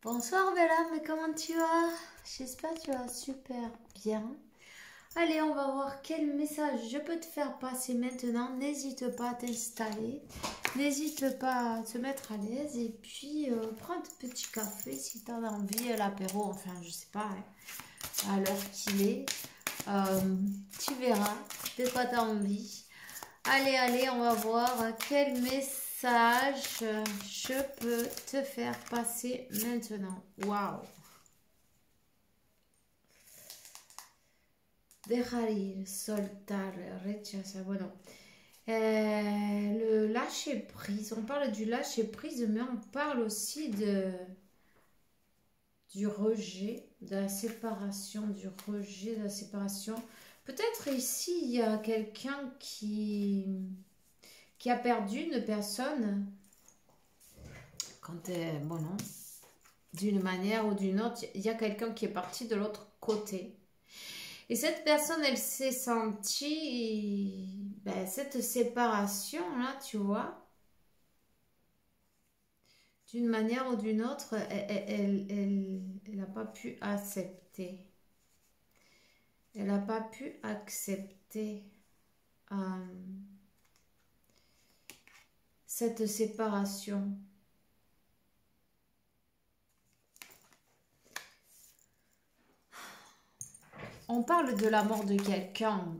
Bonsoir Bella, mais comment tu vas? J'espère que tu vas super bien. Allez, on va voir quel message je peux te faire passer maintenant. N'hésite pas à t'installer, n'hésite pas à te mettre à l'aise et puis prends un petit café si tu as envie, l'apéro, enfin je sais pas, hein, à l'heure qu'il est. Tu verras de quoi tu as envie. Allez, on va voir quel message je peux te faire passer maintenant. Waouh! Dejar ir, soltar, rechazar. Bueno, le lâcher prise. On parle du lâcher prise, mais on parle aussi du rejet, de la séparation, du rejet, de la séparation. Peut-être ici, il y a quelqu'un qui a perdu une personne quand bon non, d'une manière ou d'une autre, il y a quelqu'un qui est parti de l'autre côté. Et cette personne, elle s'est sentie, cette séparation-là, tu vois, d'une manière ou d'une autre, elle n'a pas pu accepter. Elle n'a pas pu accepter cette séparation. On parle de la mort de quelqu'un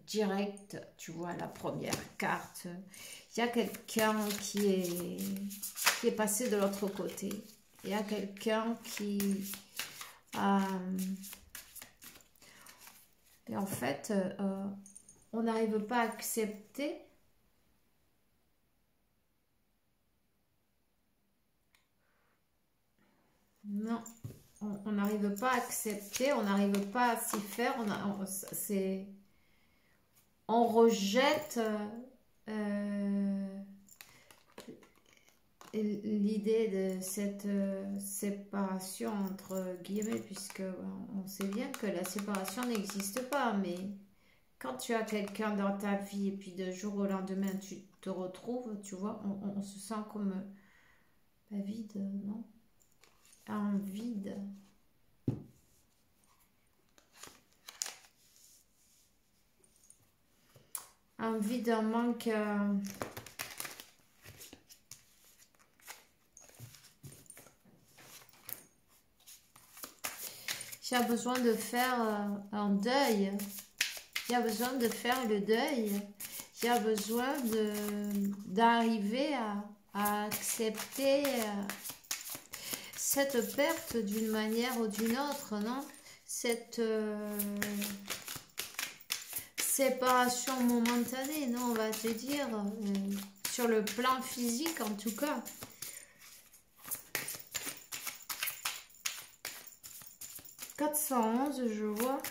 direct, tu vois, la première carte. Il y a quelqu'un qui est passé de l'autre côté. Il y a quelqu'un qui... et en fait, on n'arrive pas à accepter. Non. On n'arrive pas à accepter, on n'arrive pas à s'y faire, on rejette l'idée de cette séparation entre guillemets, puisque on sait bien que la séparation n'existe pas, mais quand tu as quelqu'un dans ta vie et puis de jour au lendemain tu te retrouves, tu vois, on se sent comme vide, non? Un vide. Un vide, un manque. Tu as besoin de faire un deuil. Tu as besoin de faire le deuil. Tu as besoin d'arriver à accepter cette perte d'une manière ou d'une autre, non? Cette séparation momentanée, non? On va te dire, sur le plan physique en tout cas. « 411, je vois.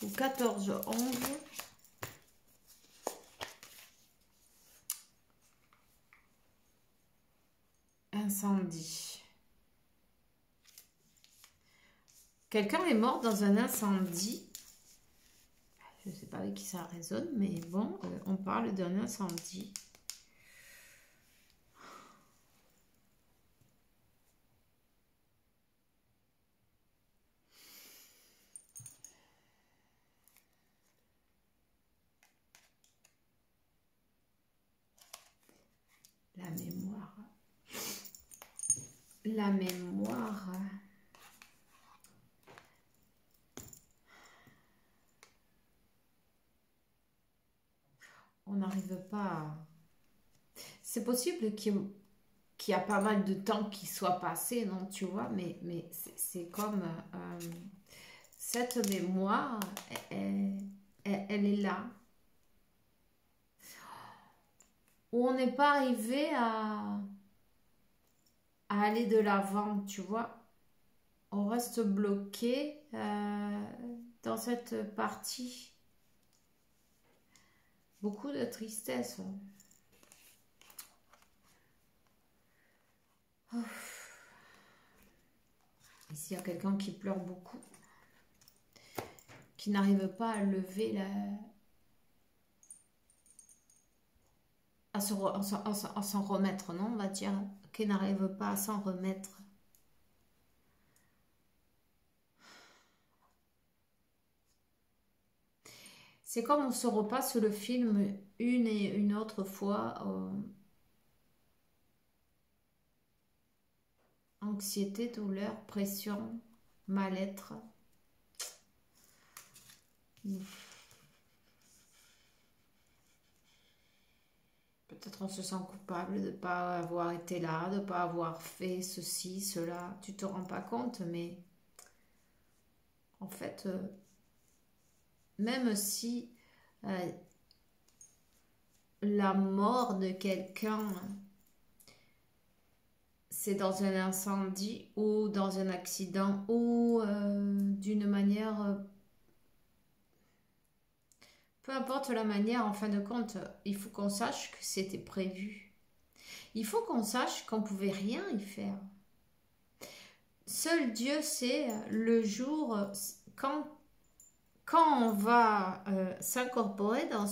Ou 1411. Incendie. Quelqu'un est mort dans un incendie. Je ne sais pas avec qui ça résonne, mais bon, on parle d'un incendie. La mémoire. La mémoire. On n'arrive pas à... C'est possible qu'il y a pas mal de temps qui soit passé, non, tu vois, mais c'est comme cette mémoire, elle est là. Où on n'est pas arrivé à aller de l'avant, tu vois. On reste bloqué dans cette partie. Beaucoup de tristesse. Ici, il y a quelqu'un qui pleure beaucoup. Qui n'arrive pas à lever à s'en remettre, non, on va dire, qu'elle n'arrive pas à s'en remettre. C'est comme on se repasse le film une et une autre fois. Anxiété, douleur, pression, mal-être. Peut-être on se sent coupable de ne pas avoir été là, de ne pas avoir fait ceci, cela. Tu te rends pas compte, mais en fait, même si la mort de quelqu'un, c'est dans un incendie ou dans un accident ou d'une manière, peu importe la manière, en fin de compte, il faut qu'on sache que c'était prévu. Il faut qu'on sache qu'on pouvait rien y faire. Seul Dieu sait le jour quand on va s'incorporer dans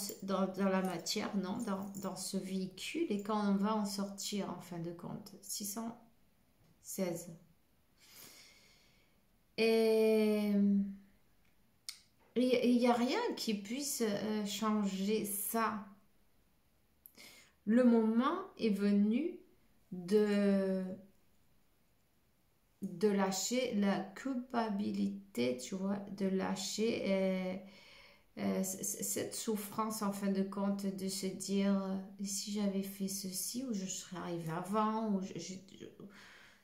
la matière, non, dans ce véhicule et quand on va en sortir en fin de compte. 616. Et il n'y a rien qui puisse changer ça. Le moment est venu de lâcher la culpabilité, tu vois, de lâcher cette souffrance en fin de compte, de se dire si j'avais fait ceci ou je serais arrivé avant ou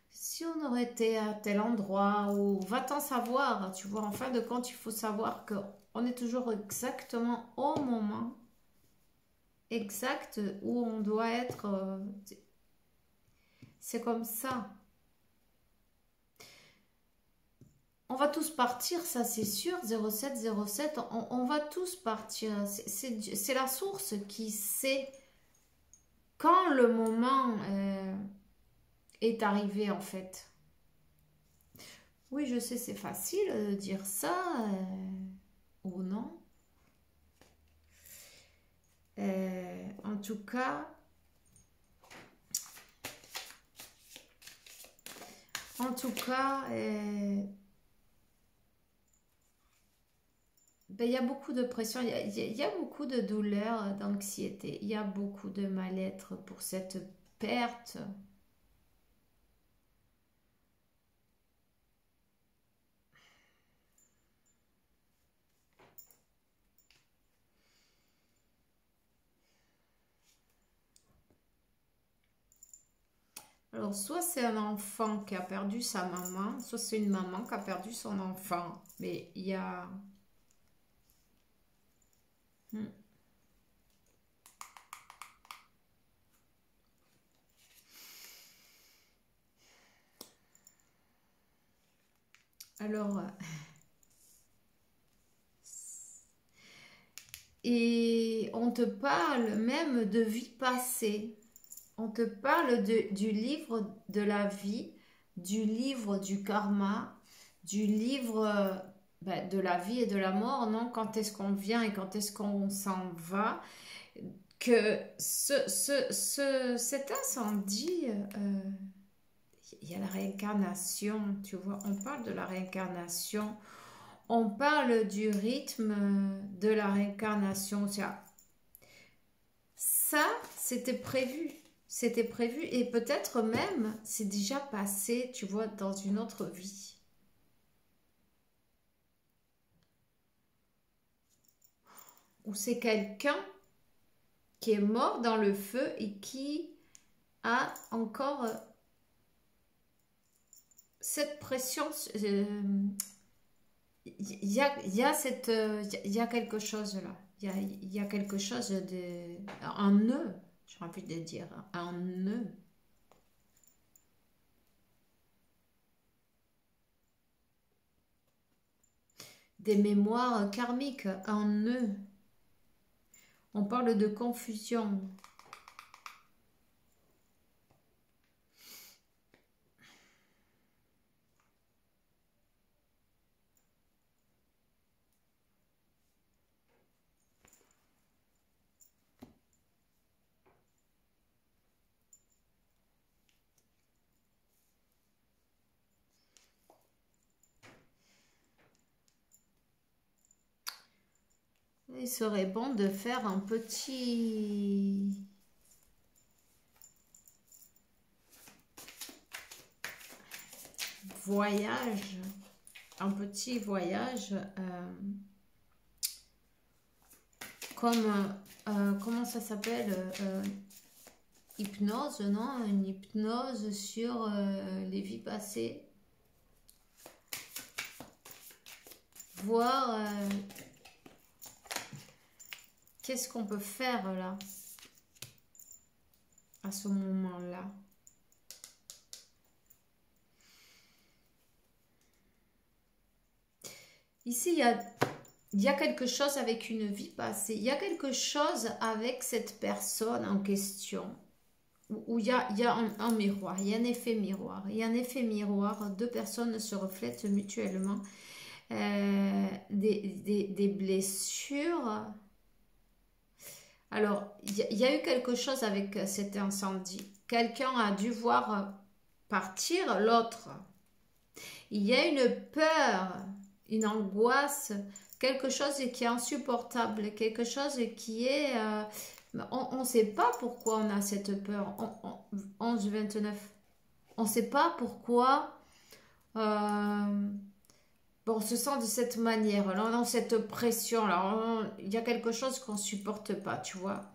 si on aurait été à tel endroit ou va-t'en savoir, tu vois, en fin de compte il faut savoir que on est toujours exactement au moment exact où on doit être, c'est comme ça. On va tous partir, ça c'est sûr, 0707, on va tous partir. C'est la source qui sait quand le moment est arrivé en fait. Oui, je sais, c'est facile de dire ça ou non. En tout cas, ben, il y a beaucoup de pression, il y a beaucoup de douleur, d'anxiété, il y a beaucoup de mal-être pour cette perte. Alors, soit c'est un enfant qui a perdu sa maman, soit c'est une maman qui a perdu son enfant. Mais il y a... Hmm. Alors, et on te parle même de vie passée. On te parle du livre de la vie, du livre du karma, du livre ben, de la vie et de la mort, non? Quand est-ce qu'on vient et quand est-ce qu'on s'en va? Que cet incendie, il y a la réincarnation, tu vois, on parle de la réincarnation, on parle du rythme de la réincarnation, ça, c'était prévu et peut-être même c'est déjà passé, tu vois, dans une autre vie. Ou c'est quelqu'un qui est mort dans le feu et qui a encore cette pression. Il y a cette, il y a quelque chose là. Il y a quelque chose de, un nœud, j'ai envie de dire, un nœud. Des mémoires karmiques, un nœud. On parle de confusion. Il serait bon de faire un petit voyage, comme, comment ça s'appelle, hypnose, non? Une hypnose sur les vies passées. Voir qu'est-ce qu'on peut faire là, à ce moment-là. Ici, il y a quelque chose avec une vie passée. Il y a quelque chose avec cette personne en question. Où il y a un miroir, il y a un effet miroir. Il y a un effet miroir, deux personnes se reflètent mutuellement. Des blessures. Alors, il y a eu quelque chose avec cet incendie. Quelqu'un a dû voir partir l'autre. Il y a une peur, une angoisse, quelque chose qui est insupportable, quelque chose qui est... on ne sait pas pourquoi on a cette peur. 11-29. On ne sait pas pourquoi on se sent de cette manière. Alors, on a cette pression. Alors, il y a quelque chose qu'on ne supporte pas, tu vois.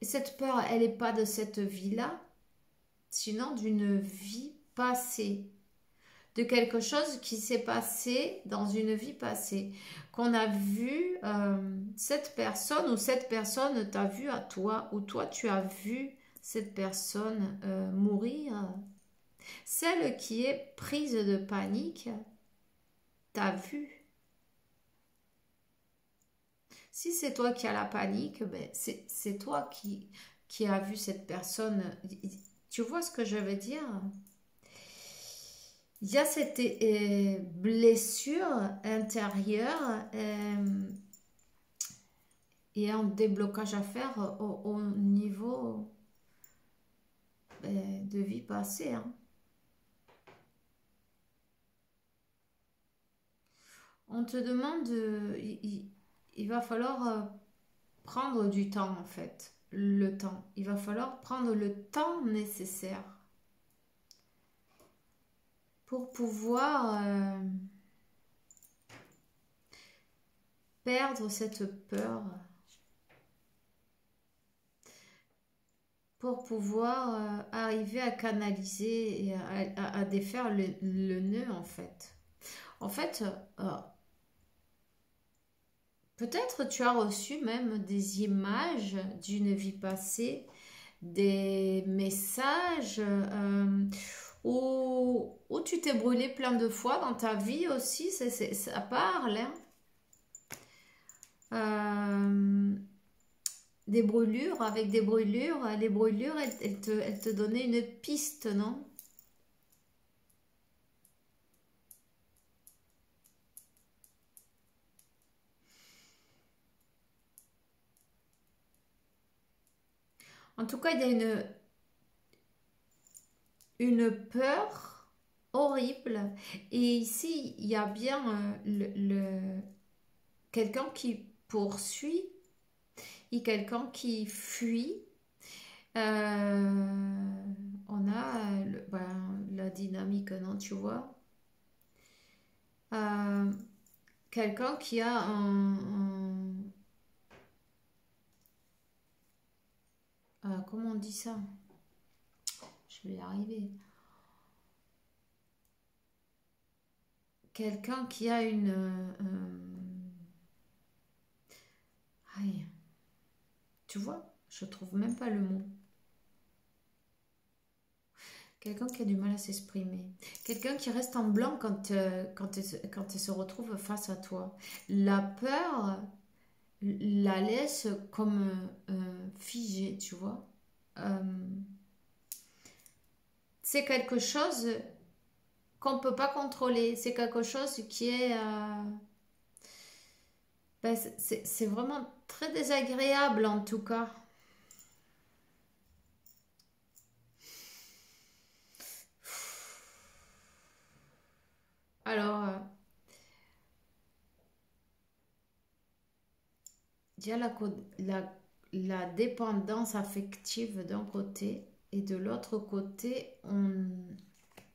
Et cette peur, elle n'est pas de cette vie-là, sinon d'une vie passée. De quelque chose qui s'est passé dans une vie passée. Qu'on a vu cette personne ou cette personne t'a vu à toi ou toi tu as vu cette personne mourir. Celle qui est prise de panique t'a vu. Si c'est toi qui as la panique, ben c'est toi qui as vu cette personne. Tu vois ce que je veux dire? Il y a cette blessure intérieure et un déblocage à faire au niveau de vie passée. Hein. On te demande, il va falloir prendre du temps en fait. Le temps. Il va falloir prendre le temps nécessaire pour pouvoir perdre cette peur, pour pouvoir arriver à canaliser et à défaire le nœud en fait. En fait, peut-être tu as reçu même des images d'une vie passée, des messages où tu t'es brûlé plein de fois dans ta vie aussi, ça parle. Hein. Des brûlures, avec des brûlures, les brûlures, elles te donnaient une piste, non? En tout cas, il y a une peur horrible. Et ici, il y a bien quelqu'un qui poursuit et quelqu'un qui fuit. On a la dynamique, non, tu vois. Quelqu'un qui a comment on dit ça? Je vais y arriver. Quelqu'un qui a une... aïe. Tu vois, je trouve même pas le mot. Quelqu'un qui a du mal à s'exprimer. Quelqu'un qui reste en blanc quand il se retrouve face à toi. La peur la laisse comme figée, tu vois. C'est quelque chose qu'on ne peut pas contrôler. C'est quelque chose qui est... c'est vraiment très désagréable en tout cas. Alors, il y a la dépendance affective d'un côté et de l'autre côté, on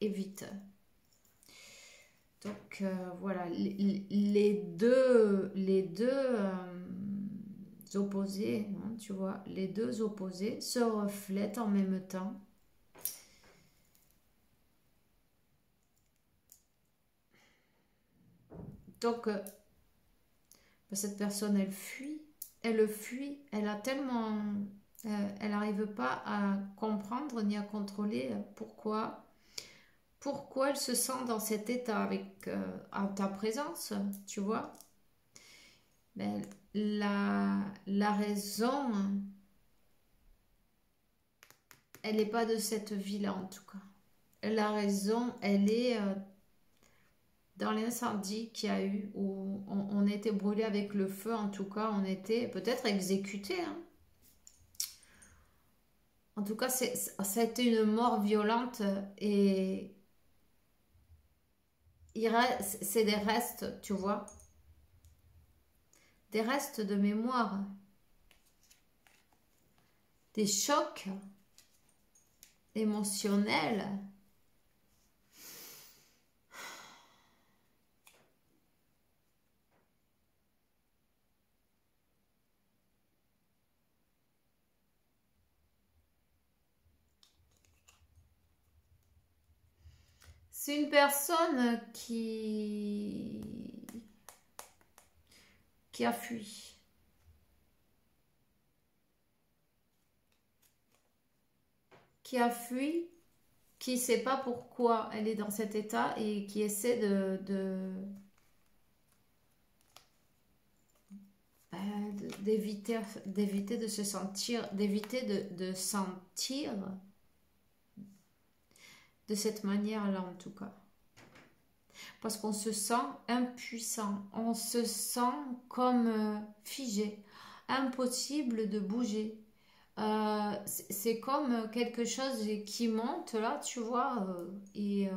évite. Donc voilà, les deux opposés, hein, tu vois, les deux opposés se reflètent en même temps. Donc cette personne, elle fuit, elle a tellement, elle n'arrive pas à comprendre ni à contrôler pourquoi elle se sent dans cet état avec en ta présence, tu vois. Mais la raison, elle n'est pas de cette vie-là en tout cas. La raison, elle est dans l'incendie qu'il y a eu, où on était brûlé avec le feu, en tout cas, on était peut-être exécuté. Hein. En tout cas, ça a été une mort violente et c'est des restes, tu vois. Des restes de mémoire. Des chocs émotionnels. C'est une personne qui a fui. Qui a fui, qui ne sait pas pourquoi elle est dans cet état et qui essaie d'éviter de se sentir, d'éviter de sentir de cette manière-là en tout cas. Parce qu'on se sent impuissant, on se sent comme figé, impossible de bouger. C'est comme quelque chose qui monte là, tu vois, et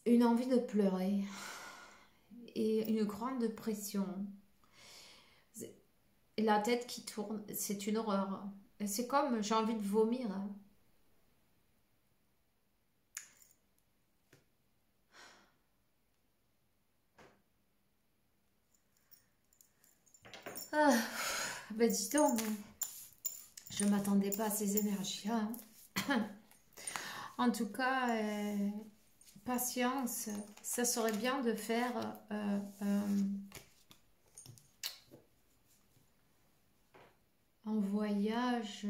une envie de pleurer et une grande pression. Et la tête qui tourne, c'est une horreur. C'est comme j'ai envie de vomir. Ah, ben dis donc, je m'attendais pas à ces énergies-là. Hein. En tout cas, patience, ça serait bien de faire un voyage,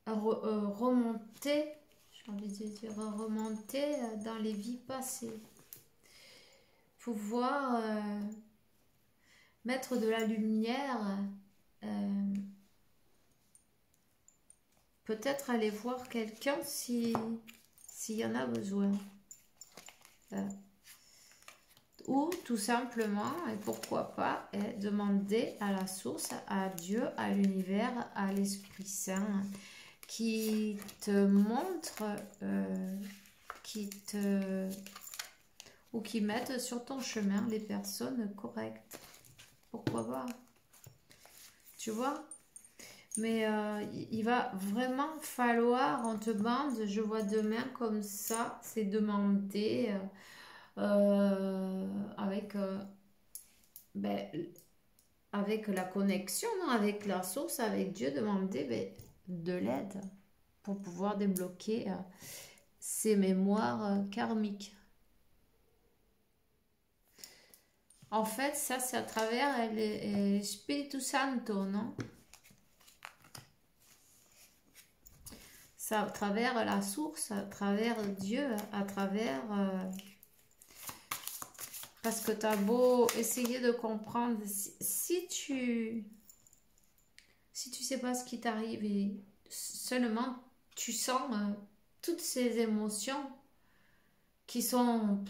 remonter, j'ai envie de dire remonter dans les vies passées. Pouvoir mettre de la lumière, peut-être aller voir quelqu'un s'il y en a besoin. Ou tout simplement, et pourquoi pas, demander à la source, à Dieu, à l'univers, à l'Esprit Saint, qui te montre, ou qui mettent sur ton chemin les personnes correctes. Pourquoi pas? Tu vois? Mais il va vraiment falloir, on te demande, je vois demain comme ça, c'est demander avec la connexion, non, avec la source, avec Dieu, demander de l'aide pour pouvoir débloquer ces mémoires karmiques. En fait, ça, c'est à travers l'Espíritu Santo, non? C'est à travers la source, à travers Dieu, à travers... parce que tu as beau essayer de comprendre, si tu sais pas ce qui t'arrive et seulement tu sens toutes ces émotions qui sont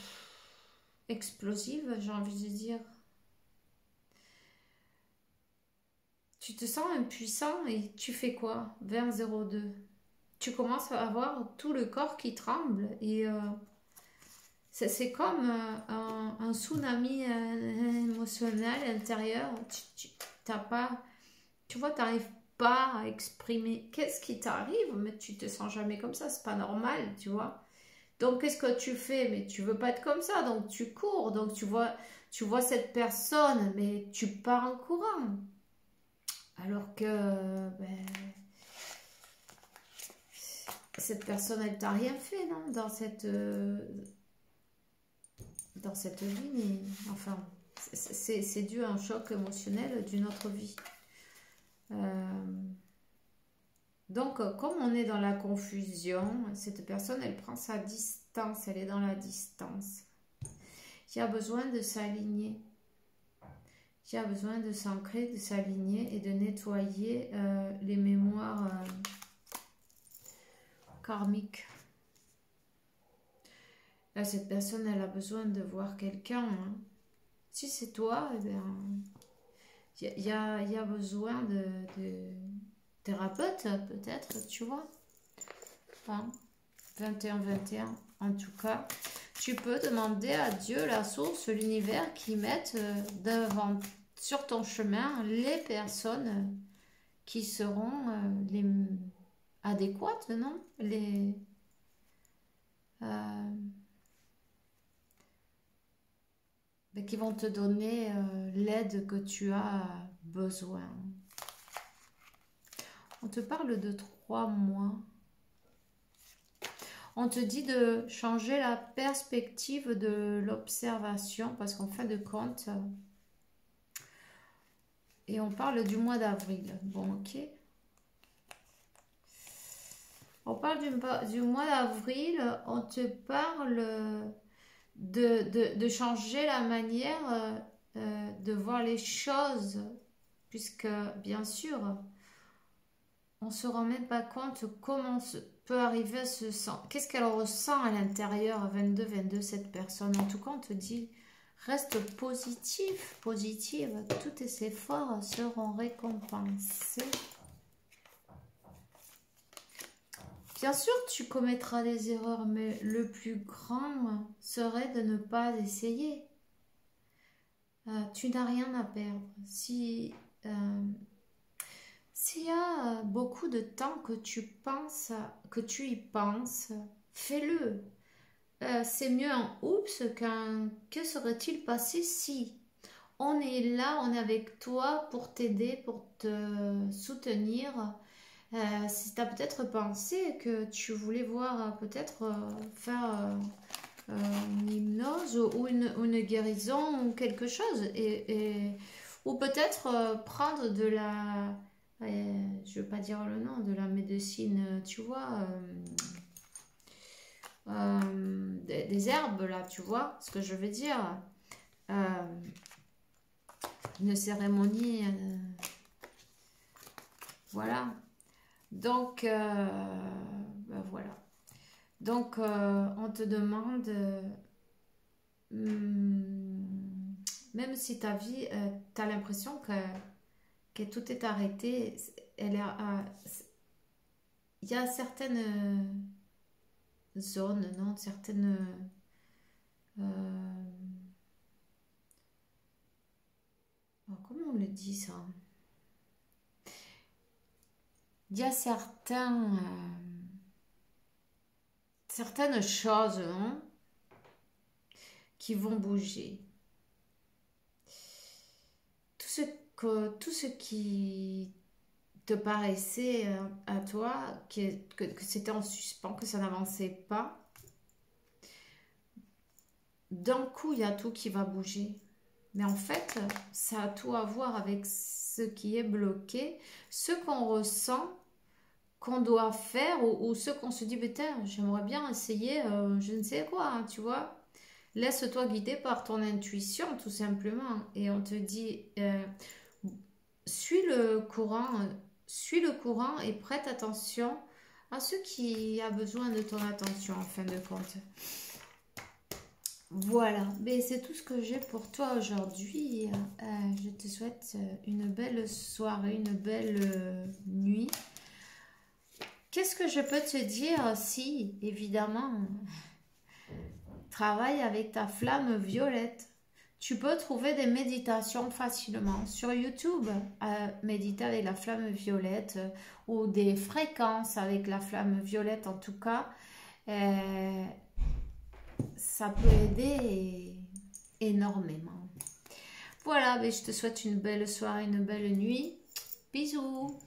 explosives, j'ai envie de dire. Tu te sens impuissant et tu fais quoi? 20-02. Tu commences à avoir tout le corps qui tremble et C'est comme un tsunami émotionnel intérieur. T'as pas, tu vois, t'arrives pas à exprimer qu'est-ce qui t'arrive, mais tu te sens jamais comme ça, c'est pas normal, tu vois. Donc, qu'est-ce que tu fais? Mais tu veux pas être comme ça, donc tu cours. Donc, tu vois cette personne, mais tu pars en courant. Alors que ben, cette personne, elle t'a rien fait, non? Dans cette vie. Mais, enfin, c'est dû à un choc émotionnel d'une autre vie. Donc, comme on est dans la confusion, cette personne, elle prend sa distance, elle est dans la distance. Il y a besoin de s'aligner. Il y a besoin de s'ancrer, de s'aligner et de nettoyer les mémoires karmiques. Là, cette personne, elle a besoin de voir quelqu'un. Hein. Si c'est toi, eh bien, il y a besoin de thérapeute, peut-être, tu vois. Hein? 21-21, en tout cas. Tu peux demander à Dieu, la source, l'univers, qui mette devant, sur ton chemin les personnes qui seront les adéquates, non? Qui vont te donner l'aide que tu as besoin. On te parle de 3 mois. On te dit de changer la perspective de l'observation parce qu'en fin de compte, et on parle du mois d'avril. Bon, ok. On parle du mois d'avril, on te parle de changer la manière de voir les choses, puisque bien sûr, on ne se rend même pas compte comment peut arriver à se sentir. Qu'est-ce qu'elle ressent à l'intérieur, 22, cette personne. En tout cas, on te dit, reste positif, positive. Tous tes efforts seront récompensés. Bien sûr, tu commettras des erreurs, mais le plus grand serait de ne pas essayer. Tu n'as rien à perdre. S'il y a beaucoup de temps que tu y penses, fais-le. C'est mieux un oups qu'un que serait-il passé si. On est là, on est avec toi pour t'aider, pour te soutenir. Si tu as peut-être pensé que tu voulais voir peut-être faire une hypnose ou une guérison ou quelque chose, ou peut-être prendre de la, je ne veux pas dire le nom, de la médecine, tu vois, des herbes là, tu vois ce que je veux dire, une cérémonie, voilà. Donc, ben voilà. Donc, on te demande, même si ta vie, tu as l'impression que tout est arrêté, il y a certaines zones, non, certaines... comment on le dit ça? Il y a certaines choses, hein, qui vont bouger. Tout ce qui te paraissait à toi que c'était en suspens, que ça n'avançait pas, d'un coup il y a tout qui va bouger. Mais en fait, ça a tout à voir avec ce qui est bloqué, ce qu'on ressent, qu'on doit faire, ou ce qu'on se dit, putain, j'aimerais bien essayer, je ne sais quoi, hein, tu vois. Laisse-toi guider par ton intuition, tout simplement. Et on te dit, suis le courant et prête attention à ce qui a besoin de ton attention, en fin de compte. Voilà, mais c'est tout ce que j'ai pour toi aujourd'hui. Je te souhaite une belle soirée, une belle nuit. Qu'est-ce que je peux te dire si, évidemment, travaille avec ta flamme violette. Tu peux trouver des méditations facilement sur YouTube, méditer avec la flamme violette ou des fréquences avec la flamme violette en tout cas. Ça peut aider énormément. Voilà, je te souhaite une belle soirée, une belle nuit. Bisous!